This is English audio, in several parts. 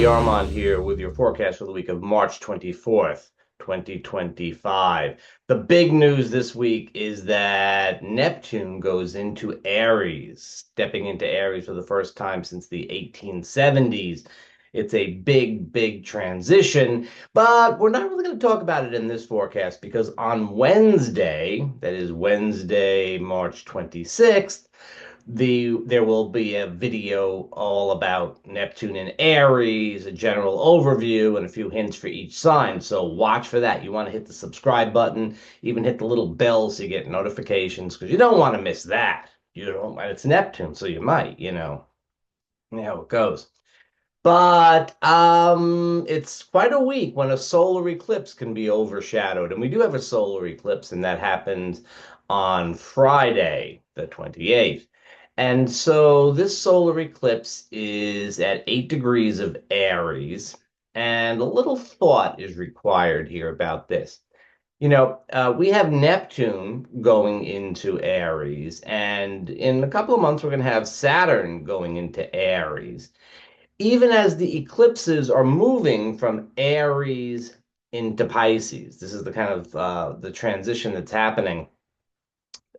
Armand here with your forecast for the week of March 24th, 2025. The big news this week is that Neptune goes into Aries, stepping into Aries for the first time since the 1870s. It's a big, big transition, but we're not really going to talk about it in this forecast because on Wednesday, that is Wednesday, March 26th, there will be a video all about Neptune and Aries, a general overview, and a few hints for each sign. So watch for that. You want to hit the subscribe button, even hit the little bell so you get notifications because you don't want to miss that. You don't, and it's Neptune, so you might, how it goes. But it's quite a week when a solar eclipse can be overshadowed. And we do have a solar eclipse, and that happened on Friday, the 28th. And so this solar eclipse is at 8 degrees of Aries. And a little thought is required here about this. We have Neptune going into Aries, and in a couple of months, we're going to have Saturn going into Aries even as the eclipses are moving from Aries into Pisces. This is the kind of the transition that's happening.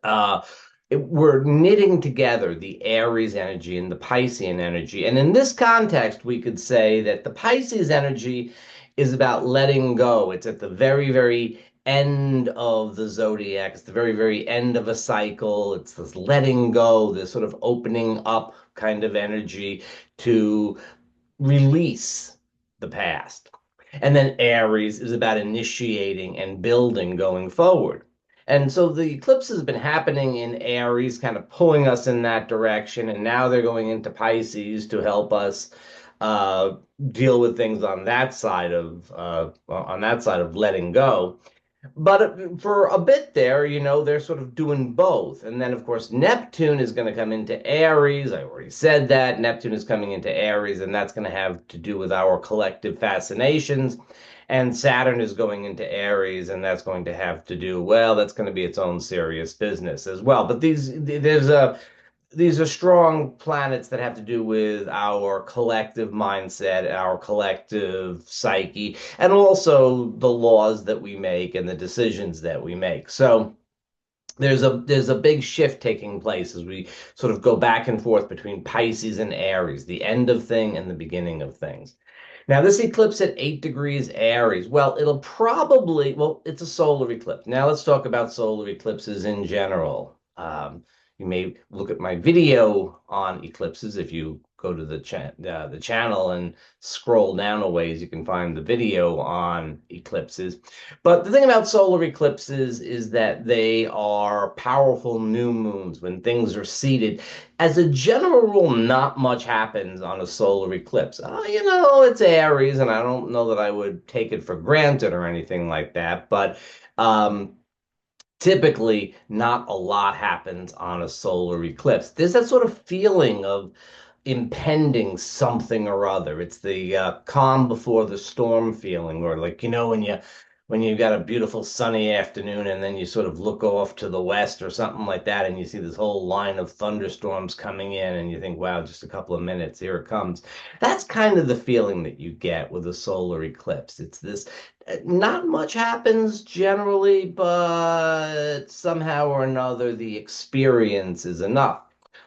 Uh, we're knitting together the Aries energy and the Piscean energy. And in this context, we could say that the Pisces energy is about letting go. It's at the very, very end of the zodiac. It's the very, very end of a cycle. It's this letting go, this sort of opening up kind of energy to release the past. And then Aries is about initiating and building going forward. And so the eclipse has been happening in Aries, kind of pulling us in that direction. And now they're going into Pisces to help us uh, deal with things on that side of letting go. But for a bit there, they're sort of doing both. And then, of course, Neptune is going to come into Aries. I already said that. Neptune is coming into Aries, and that's going to have to do with our collective fascinations. And Saturn is going into Aries, and that's going to have to do, well, that's going to be its own serious business as well. But these are strong planets that have to do with our collective mindset, our collective psyche, and also the laws that we make and the decisions that we make. So there's a big shift taking place as we sort of go back and forth between Pisces and Aries, the end of thing and the beginning of things. Now, this eclipse at 8 degrees Aries, well, it's a solar eclipse. Now, let's talk about solar eclipses in general. You may look at my video on eclipses. If you go to the channel and scroll down a ways, you can find the video on eclipses. But the thing about solar eclipses is that they are powerful new moons when things are seated. As a general rule, not much happens on a solar eclipse. It's Aries, and I don't know that I would take it for granted or anything like that. But typically, not a lot happens on a solar eclipse. There's that sort of feeling of impending something or other. It's the calm before the storm feeling, or like when you got a beautiful sunny afternoon and then you sort of look off to the west or something like that, and you see this whole line of thunderstorms coming in, and you think, wow, just a couple of minutes, here it comes. That's kind of the feeling that you get with a solar eclipse. It's this not much happens generally, but somehow or another, the experience is enough.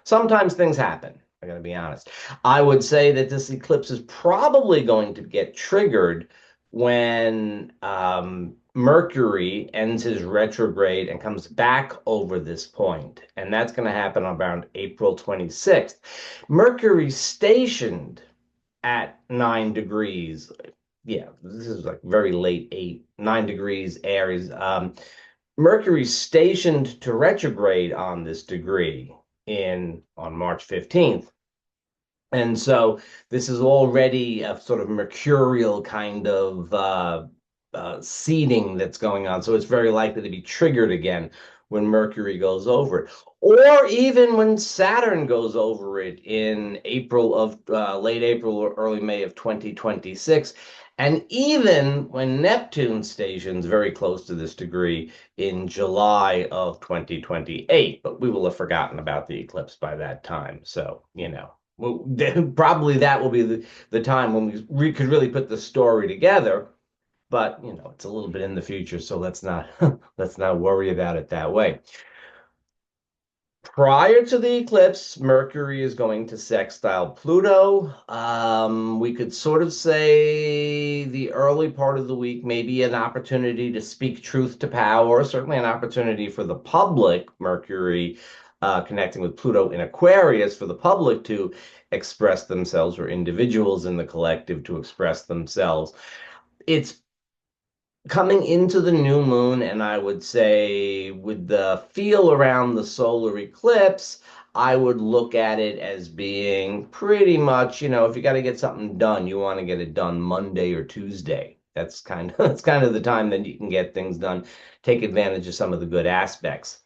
Sometimes things happen. I gotta be honest. I would say that this eclipse is probably going to get triggered when Mercury ends his retrograde and comes back over this point. And that's going to happen around April 26th. Mercury stationed at 9 degrees. Yeah, this is like very late 9 degrees Aries. Mercury stationed to retrograde on this degree on March 15th. And so this is already a sort of mercurial kind of seeding that's going on. So it's very likely to be triggered again when Mercury goes over it, or even when Saturn goes over it in late April or early May of 2026. And even when Neptune stations very close to this degree in July of 2028, but we will have forgotten about the eclipse by that time. So, Well, then probably that will be the time when we could really put the story together. But it's a little bit in the future, so let's not let's not worry about it that way. Prior to the eclipse, Mercury is going to sextile Pluto. We could sort of say the early part of the week, maybe an opportunity to speak truth to power, certainly an opportunity for the public, Mercury connecting with Pluto in Aquarius, for the public to express themselves, or individuals in the collective to express themselves. It's coming into the new moon, and I would say with the feel around the solar eclipse, I would look at it as being pretty much, if you got to get something done, you want to get it done Monday or Tuesday. That's kind of that's kind of the time that you can get things done, take advantage of some of the good aspects.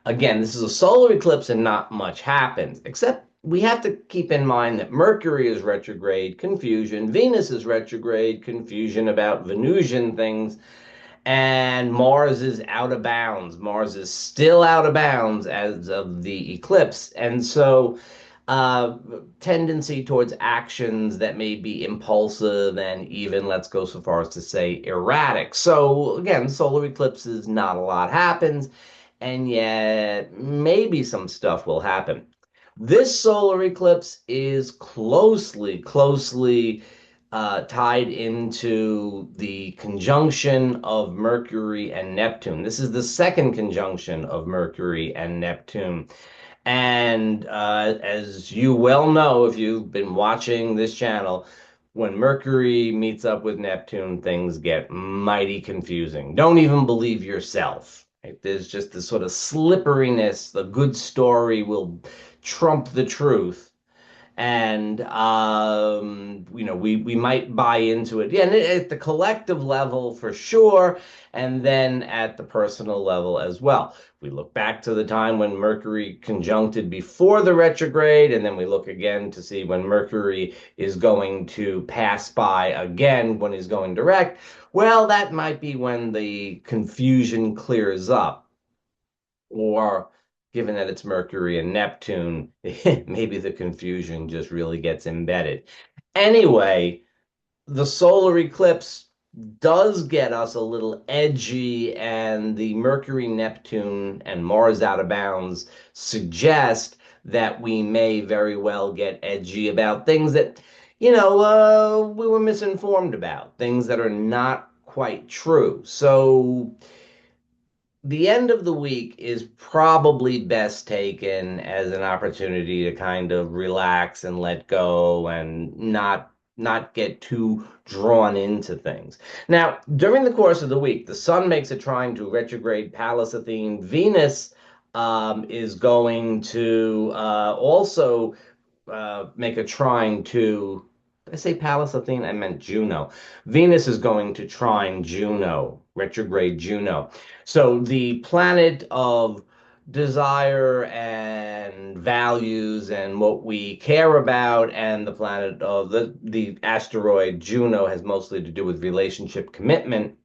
Again, this is a solar eclipse and not much happens, except we have to keep in mind that Mercury is retrograde, confusion, Venus is retrograde, confusion about Venusian things, and Mars is out of bounds. Mars is still out of bounds as of the eclipse. And so, uh, tendency towards actions that may be impulsive and even, let's go so far as to say, erratic. So, again, solar eclipses, not a lot happens, and yet maybe some stuff will happen. This solar eclipse is closely tied into the conjunction of Mercury and Neptune. This is the second conjunction of Mercury and Neptune. And as you well know, if you've been watching this channel, when Mercury meets up with Neptune, things get mighty confusing. Don't even believe yourself. Right? There's just this sort of slipperiness. The good story will trump the truth, and we might buy into it, yeah, and at the collective level for sure, and then at the personal level as well. We look back to the time when Mercury conjuncted before the retrograde, and then we look again to see when Mercury is going to pass by again when he's going direct. Well, that might be when the confusion clears up, or given that it's Mercury and Neptune, maybe the confusion just really gets embedded. Anyway, the solar eclipse does get us a little edgy, and the Mercury, Neptune, and Mars out of bounds suggest that we may very well get edgy about things that, we were misinformed about, things that are not quite true. So the end of the week is probably best taken as an opportunity to kind of relax and let go and not get too drawn into things. Now, during the course of the week, the sun makes a trine to retrograde Pallas Athene. Venus is going to also make a trine to, did I say Pallas Athene? I meant Juno. Venus is going to trine Juno, retrograde Juno. So the planet of desire and values and what we care about, and the planet of the asteroid Juno has mostly to do with relationship commitment.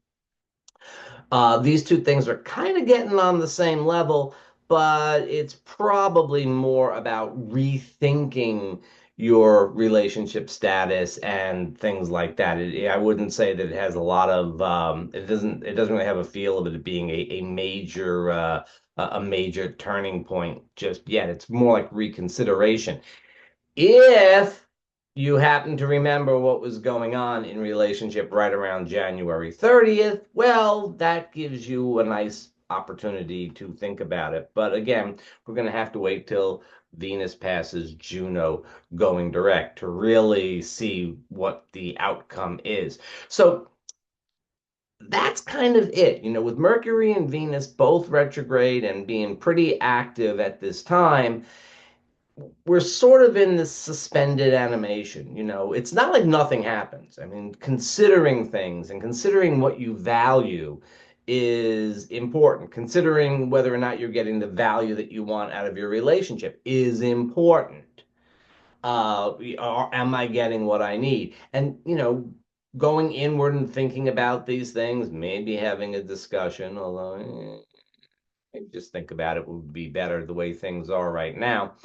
These two things are kind of getting on the same level, but it's probably more about rethinking your relationship status and things like that. I wouldn't say that it has a lot of it doesn't really have a feel of it being a major turning point just yet. It's more like reconsideration. If you happen to remember what was going on in relationship right around January 30th, well, that gives you a nice opportunity to think about it. But again, we're going to have to wait till Venus passes Juno going direct to really see what the outcome is. So that's kind of it. With Mercury and Venus both retrograde and being pretty active at this time, we're sort of in this suspended animation. It's not like nothing happens. I mean, considering things and considering what you value is important. Considering whether or not you're getting the value that you want out of your relationship is important. Am I getting what I need? And, going inward and thinking about these things, maybe having a discussion, although maybe just think about it would be better the way things are right now.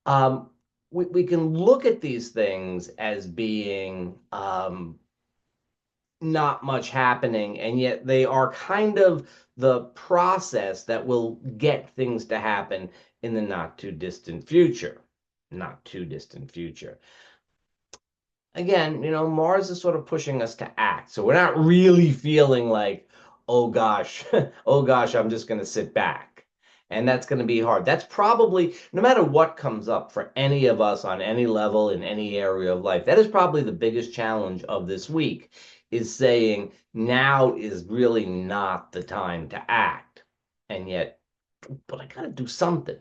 Um, we can look at these things as being not much happening, and yet they are kind of the process that will get things to happen in the not too distant future. Not too distant future. Again, Mars is sort of pushing us to act. So we're not really feeling like, oh gosh, oh gosh, I'm just going to sit back. And that's going to be hard. That's probably, no matter what comes up for any of us on any level in any area of life, that is probably the biggest challenge of this week, is saying now is really not the time to act. And yet, but I got to do something.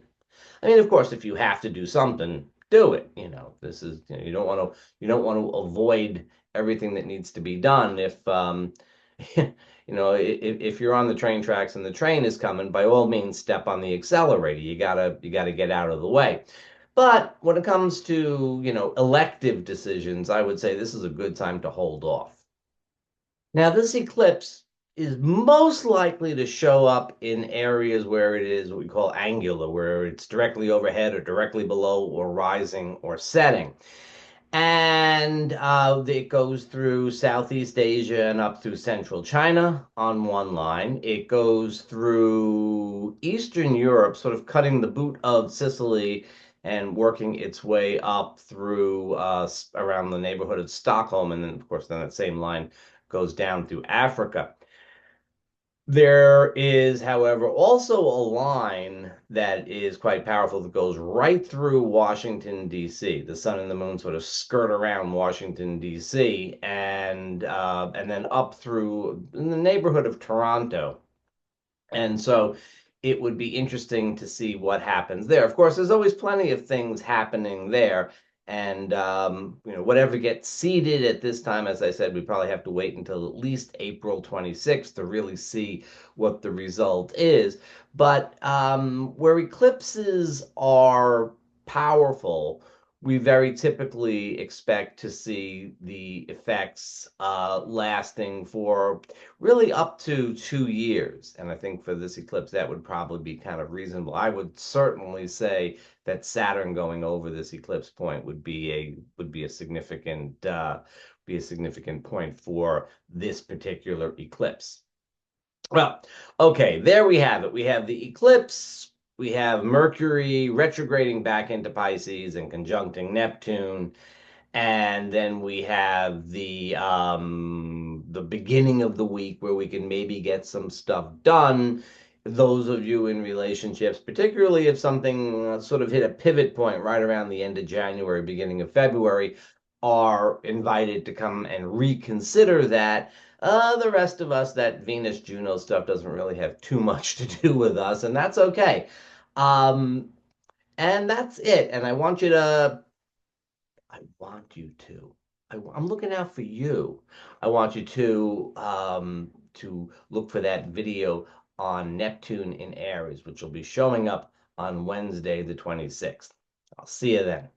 I mean, of course, if you have to do something, do it. This is, you don't want to avoid everything that needs to be done. If if you're on the train tracks and the train is coming, by all means, step on the accelerator. You gotta get out of the way. But when it comes to, elective decisions, I would say this is a good time to hold off. Now, this eclipse is most likely to show up in areas where it is what we call angular, where it's directly overhead or directly below or rising or setting. And it goes through Southeast Asia and up through central China on one line. It goes through Eastern Europe, sort of cutting the boot of Sicily and working its way up through around the neighborhood of Stockholm. And then, of course, then that same line goes down through Africa. There is, however, also a line that is quite powerful that goes right through Washington, D.C. The sun and the moon sort of skirt around Washington, D.C., and then up through in the neighborhood of Toronto. And so it would be interesting to see what happens there. Of course, there's always plenty of things happening there. And whatever gets seeded at this time, as I said, we probably have to wait until at least April 26th to really see what the result is. But where eclipses are powerful, we very typically expect to see the effects lasting for really up to 2 years. And I think for this eclipse, that would probably be kind of reasonable. I would certainly say that Saturn going over this eclipse point would be a significant point for this particular eclipse. Well, okay, there we have it. We have the eclipse. We have Mercury retrograding back into Pisces and conjuncting Neptune. And then we have the beginning of the week where we can maybe get some stuff done. Those of you in relationships, particularly if something sort of hit a pivot point right around the end of January, beginning of February, are invited to come and reconsider that. The rest of us, that Venus Juno stuff doesn't really have too much to do with us, and that's okay. Um, and that's it. And I want you to. I'm looking out for you. I want you to look for that video on Neptune in Aries, which will be showing up on Wednesday, the 26th. I'll see you then.